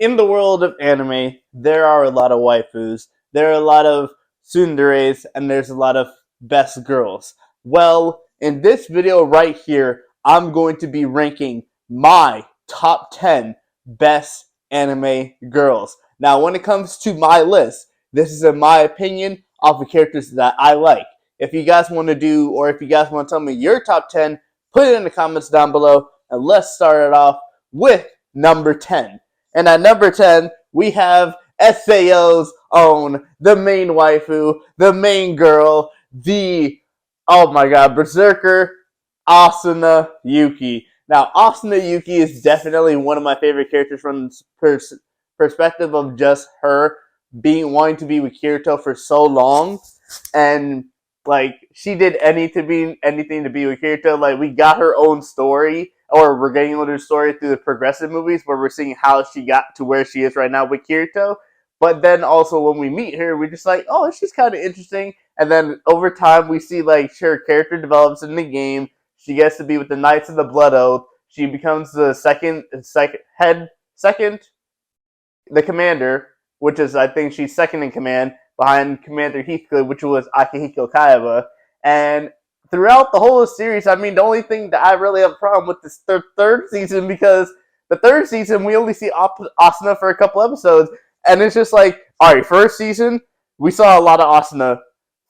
in the world of anime, there are a lot of waifus, there are a lot of tsunderes, and there's a lot of best girls. Well, in this video right here, I'm going to be ranking my top 10 best anime girls. Now, when it comes to my list, this is in my opinion of the characters that I like. If you guys want to do, or if you guys want to tell me your top 10, put it in the comments down below, and let's start it off with number 10. And at number 10, we have SAO's own, the main waifu, the main girl, oh my god, Berserker, Asuna Yuki. Now, Asuna Yuki is definitely one of my favorite characters from the perspective of just her wanting to be with Kirito for so long. And like she did anything to be with Kirito. Like we got her own story, or we're getting her story through the progressive movies, where we're seeing how she got to where she is right now with Kirito. But then also when we meet her, we're just like, oh, she's kind of interesting. And then over time, we see like her character develops in the game. She gets to be with the Knights of the Blood Oath. She becomes the second, the commander, which is I think she's second in command behind Commander Heathcliff, which was Akihiko Kaiba. And throughout the whole series, I mean, the only thing that I really have a problem with is the third season, because the third season we only see Asuna for a couple episodes, and it's just like, all right, first season we saw a lot of Asuna.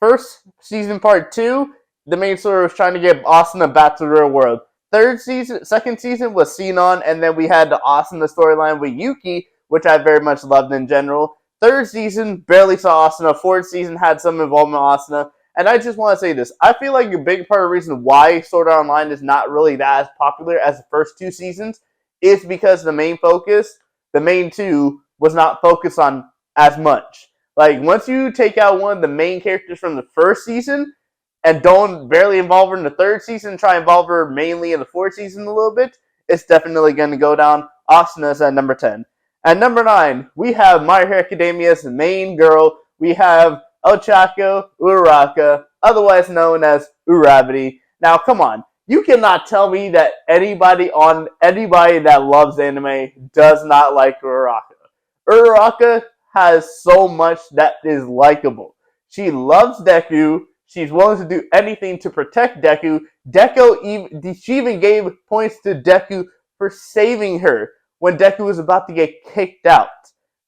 First season, part 2, the main story was trying to get Asuna back to the real world. Second season was Sinon, and then we had the Asuna storyline with Yuki, which I very much loved in general. Third season, barely saw Asuna. Fourth season had some involvement with Asuna. And I just want to say this. I feel like a big part of the reason why Sword Art Online is not really that as popular as the first 2 seasons is because the main two, was not focused on as much. Like, once you take out one of the main characters from the first season and don't barely involve her in the third season, try to involve her mainly in the fourth season a little bit, it's definitely going to go down. Asuna's at number 10. At number 9, we have My Hero Academia's main girl. We have Ochako Uraraka, otherwise known as Urabity. Now, come on. You cannot tell me that anybody that loves anime does not like Uraraka. Uraraka has so much that is likable. She loves Deku. She's willing to do anything to protect Deku. She even gave points to Deku for saving her when Deku was about to get kicked out.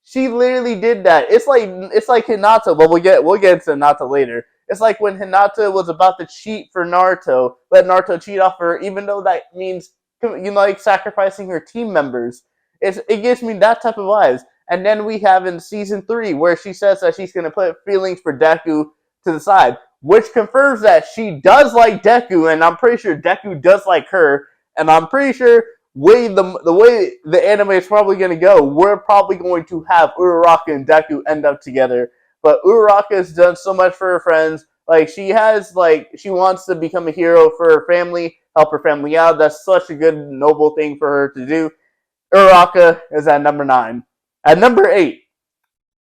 She literally did that. It's like Hinata. Well, we'll get into Hinata later. It's like when Hinata was about to cheat for Naruto, let Naruto cheat off her, even though that means, like sacrificing her team members. It gives me that type of vibes. And then we have in season 3 where she says that she's going to put feelings for Deku to the side, which confirms that she does like Deku, and I'm pretty sure Deku does like her, and I'm pretty sure the way the anime is probably going to go, we're probably going to have Uraraka and Deku end up together. But Uraraka has done so much for her friends. Like, she wants to become a hero for her family, help her family out. That's such a good, noble thing for her to do. Uraraka is at number 9. At number 8,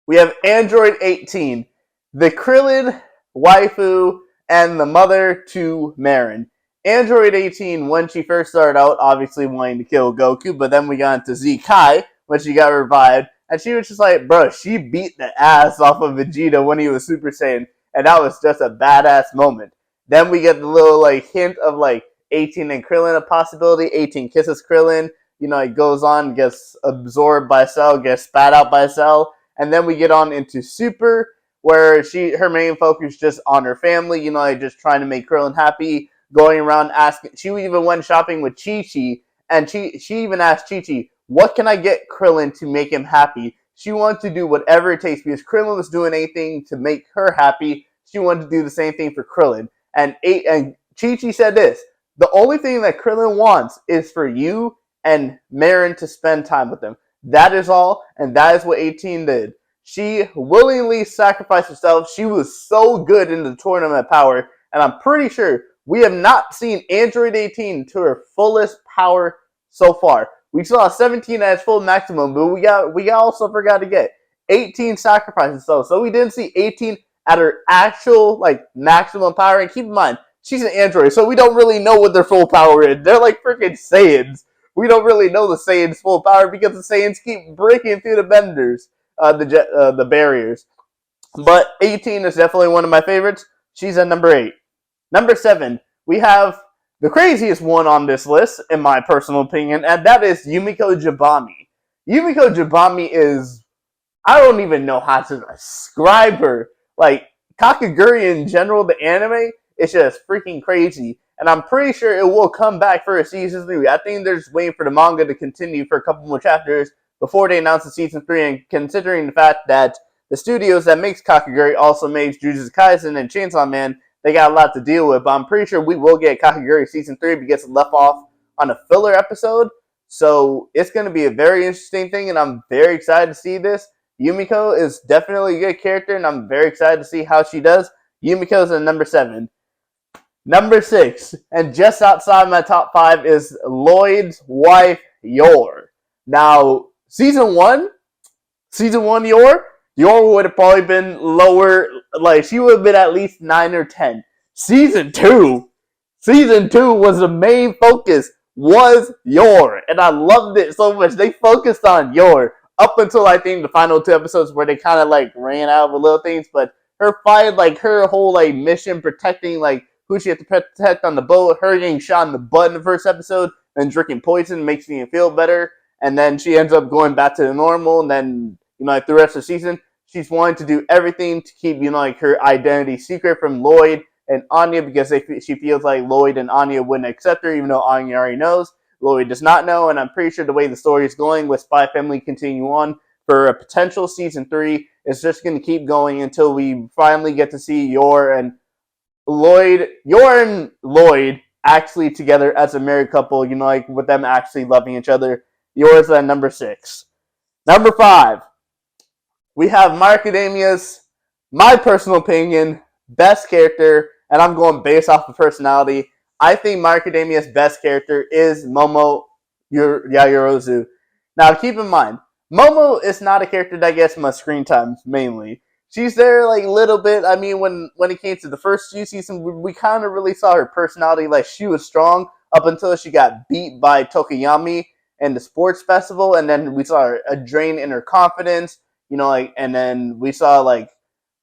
we have Android 18, the Krillin waifu and the mother to Marin. Android 18, when she first started out, obviously wanting to kill Goku, but then we got into Z-Kai when she got revived, and she was just like, bro, she beat the ass off of Vegeta when he was Super Saiyan, and that was just a badass moment. Then we get the little hint of 18 and Krillin a possibility. 18 kisses Krillin. It goes on, gets absorbed by Cell, gets spat out by Cell, and then we get on into Super, where her main focus is just on her family, just trying to make Krillin happy, going around asking. She even went shopping with Chi-Chi, and she even asked Chi-Chi, what can I get Krillin to make him happy? She wanted to do whatever it takes, because Krillin was doing anything to make her happy. She wanted to do the same thing for Krillin. And Chi-Chi said this, the only thing that Krillin wants is for you and Marin to spend time with him. That is all, and that is what 18 did. She willingly sacrificed herself. She was so good in the tournament power, and I'm pretty sure we have not seen Android 18 to her fullest power so far. We saw 17 at its full maximum, but we also forgot to get 18 sacrifices. So we didn't see 18 at her actual maximum power. And keep in mind, she's an android, so we don't really know what their full power is. They're like freaking Saiyans. we don't really know the Saiyans' full power because the Saiyans keep breaking through the benders, the barriers. But 18 is definitely one of my favorites. She's at number 8. Number 7, we have the craziest one on this list, in my personal opinion, and that is Yumiko Jabami. Yumiko Jabami is, I don't even know how to describe her. Like, Kakaguri in general, the anime, is just freaking crazy. And I'm pretty sure it will come back for a season 3. I think they're just waiting for the manga to continue for a couple more chapters before they announce the season 3. And considering the fact that the studios that makes Kakaguri also makes Jujutsu Kaisen and Chainsaw Man, they got a lot to deal with. But I'm pretty sure we will get Kakaguri season 3 because it left off on a filler episode. So it's going to be a very interesting thing, and I'm very excited to see this. Yumiko is definitely a good character, and I'm very excited to see how she does. Yumiko's at number 7. Number 6, and just outside my top 5, is Lloyd's wife, Yor. Now, season 1, Yor would have probably been lower, like, she would have been at least 9 or 10. Season 2 was the main focus, was Yor, and I loved it so much. They focused on Yor up until I think the final 2 episodes where they kind of like ran out of little things, but her fight, like her whole like mission protecting like who she had to protect on the boat, her getting shot in the butt in the first episode, then drinking poison makes me feel better, and then she ends up going back to the normal, and then like the rest of the season, she's wanting to do everything to keep like her identity secret from Lloyd and Anya because she feels like Lloyd and Anya wouldn't accept her, even though Anya already knows. Lloyd does not know, and I'm pretty sure the way the story is going with Spy Family continue on for a potential season 3, it's just going to keep going until we finally get to see Yor and Lloyd actually together as a married couple, like with them actually loving each other. Yor's at number 6. Number 5, we have My Academia's, my personal opinion, best character, and I'm going based off of personality. I think My Academia's best character is Momo Yaoyorozu. Now, keep in mind, Momo is not a character that gets much screen time, mainly. She's there, like, a little bit. I mean, when it came to the first few seasons, we kind of really saw her personality. Like, she was strong up until she got beat by Tokoyami in the sports festival, and then we saw a drain in her confidence, and then we saw, like,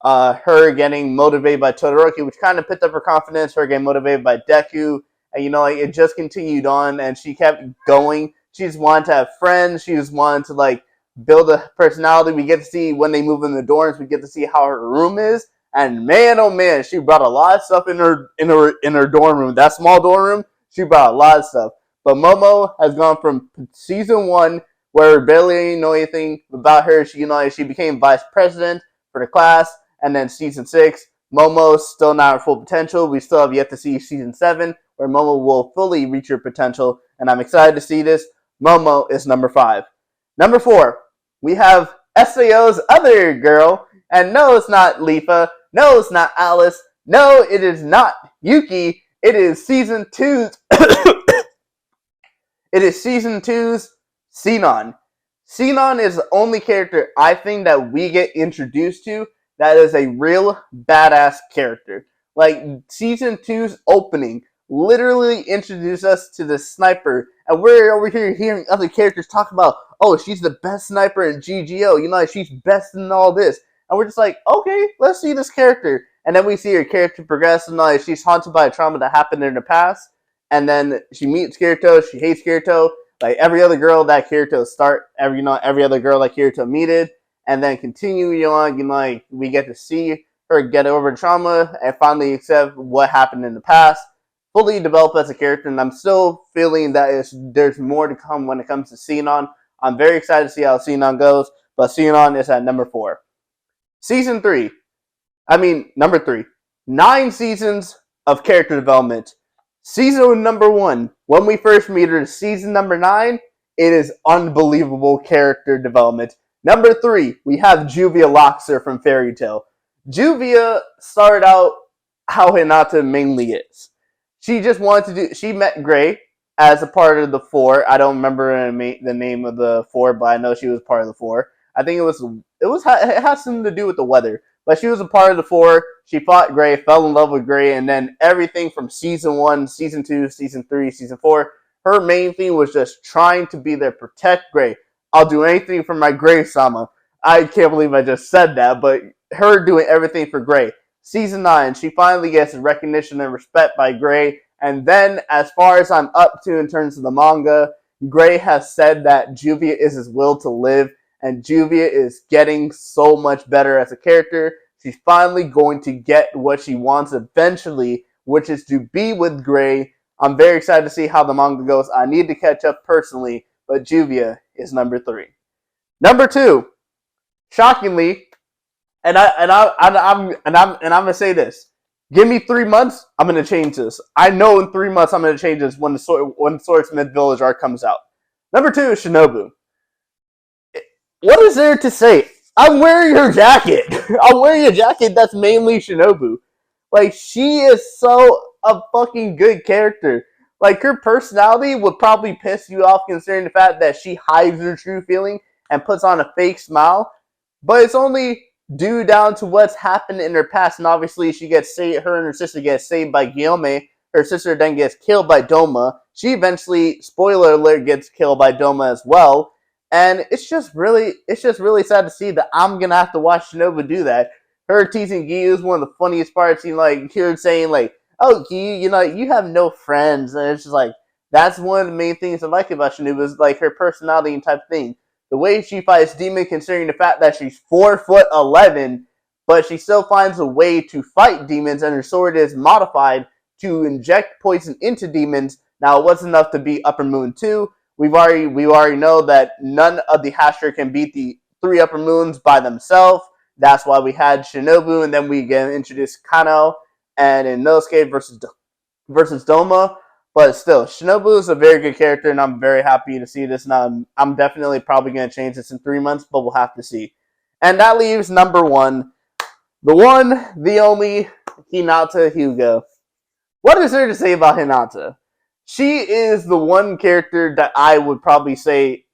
her getting motivated by Todoroki, which kind of picked up her confidence, her getting motivated by Deku, and like it just continued on, and she kept going. She just wanted to have friends. She just wanted to like build a personality. We get to see when they move in the dorms. We get to see how her room is, and man, oh man, she brought a lot of stuff in her dorm room. That small dorm room, she brought a lot of stuff. But Momo has gone from season 1, where we barely know anything about her. She became vice president for the class. And then season 6, Momo's still not at full potential. We still have yet to see season 7, where Momo will fully reach her potential. And I'm excited to see this. Momo is number 5. Number 4, we have SAO's other girl. And no, it's not Lifa. No, it's not Alice. No, it is not Yuki. It is season 2's It is season 2's Sinon. Sinon is the only character I think that we get introduced to that is a real badass character. Like, season 2's opening literally introduced us to the sniper, and we're over here hearing other characters talk about, oh, she's the best sniper in GGO, she's best in all this. And we're just like, okay, let's see this character. And then we see her character progress, and like, she's haunted by a trauma that happened in the past. And then she meets Kirito, she hates Kirito. Like every other girl that Kirito every other girl that Kirito meted. And then continuing on, like we get to see her get over trauma and finally accept what happened in the past, fully develop as a character. And I'm still feeling that there's more to come when it comes to Sinon. I'm very excited to see how Sinon goes, but Sinon is at number 4. Number 3. 9 seasons of character development. Season number 1, when we first meet her, season number 9, it is unbelievable character development. Number 3, we have Juvia Loxer from Fairy Tail. Juvia started out how Hinata mainly is. She just she met Gray as a part of the 4. I don't remember the name of the 4, but I know she was part of the 4. I think it has something to do with the weather. But she was a part of the 4. She fought Gray, fell in love with Gray, and then everything from season 1, season 2, season 3, season 4, her main thing was just trying to be there, protect Gray. I'll do anything for my Gray-sama. I can't believe I just said that, but her doing everything for Gray. Season 9, she finally gets recognition and respect by Gray. And then, as far as I'm up to in terms of the manga, Gray has said that Juvia is his will to live, and Juvia is getting so much better as a character. She's finally going to get what she wants eventually, which is to be with Gray. I'm very excited to see how the manga goes. I need to catch up personally, but Juvia is number 3. Number 2, shockingly, I'm gonna say this. Give me 3 months, I'm gonna change this. I know in 3 months I'm gonna change this when the Swordsmith Village arc comes out. Number 2 is Shinobu. What is there to say? I'm wearing her jacket. I'm wearing a jacket that's mainly Shinobu. Like, she is so a fucking good character. Like, her personality would probably piss you off considering the fact that she hides her true feeling and puts on a fake smile. But it's only due down to what's happened in her past. And obviously, her and her sister get saved by Guillaume. Her sister then gets killed by Doma. She eventually, spoiler alert, gets killed by Doma as well. And it's just really sad to see that I'm gonna have to watch Shinobu do that. Her teasing Giyu is one of the funniest parts. You like hear her saying like, "Oh, Giyu, you have no friends," and it's just like that's one of the main things I like about Shinobu is like her personality and type of thing. The way she fights demons, considering the fact that she's 4'11", but she still finds a way to fight demons, and her sword is modified to inject poison into demons. Now, it wasn't enough to beat Upper Moon 2. We already know that none of the Hashira can beat the 3 Upper Moons by themselves. That's why we had Shinobu, and then we get introduced Kano and Inosuke versus Doma. But still, Shinobu is a very good character, and I'm very happy to see this. Now, I'm definitely probably going to change this in 3 months, but we'll have to see. And that leaves number 1, the one, the only, Hinata Hyuga. What is there to say about Hinata? She is the one character that I would probably say,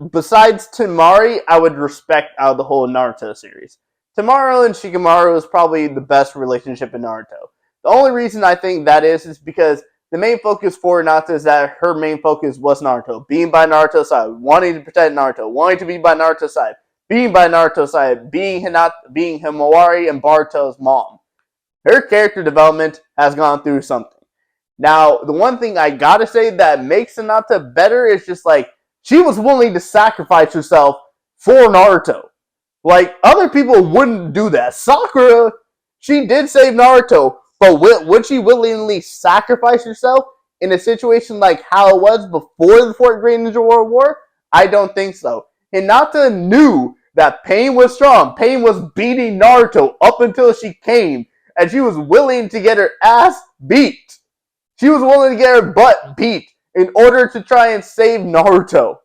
besides Temari, I would respect out of the whole Naruto series. Temari and Shikamaru is probably the best relationship in Naruto. The only reason I think that is because the main focus for Hinata is that her main focus was Naruto. Being by Naruto's side, wanting to protect Naruto, wanting to be by Naruto's side, being by Naruto's side, being Himawari and Baruto's mom. Her character development has gone through something. Now, the one thing I gotta say that makes Hinata better is just like, she was willing to sacrifice herself for Naruto. Like, other people wouldn't do that. Sakura, she did save Naruto, but would she willingly sacrifice herself in a situation like how it was before the Fourth Great Ninja World War? I don't think so. Hinata knew that Pain was strong. Pain was beating Naruto up until she came, and she was willing to get her ass beat. She was willing to get her butt beat in order to try and save Naruto.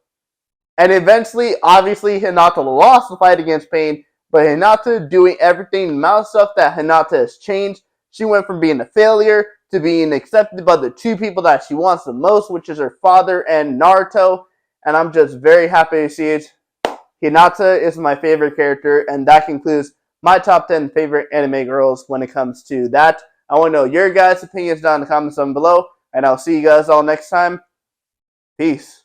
And eventually, obviously, Hinata lost the fight against Pain, but Hinata doing everything, the amount of stuff that Hinata has changed. She went from being a failure to being accepted by the 2 people that she wants the most, which is her father and Naruto. And I'm just very happy to see it. Hinata is my favorite character, and that concludes my top 10 favorite anime girls when it comes to that. I want to know your guys' opinions down in the comments down below, and I'll see you guys all next time. Peace.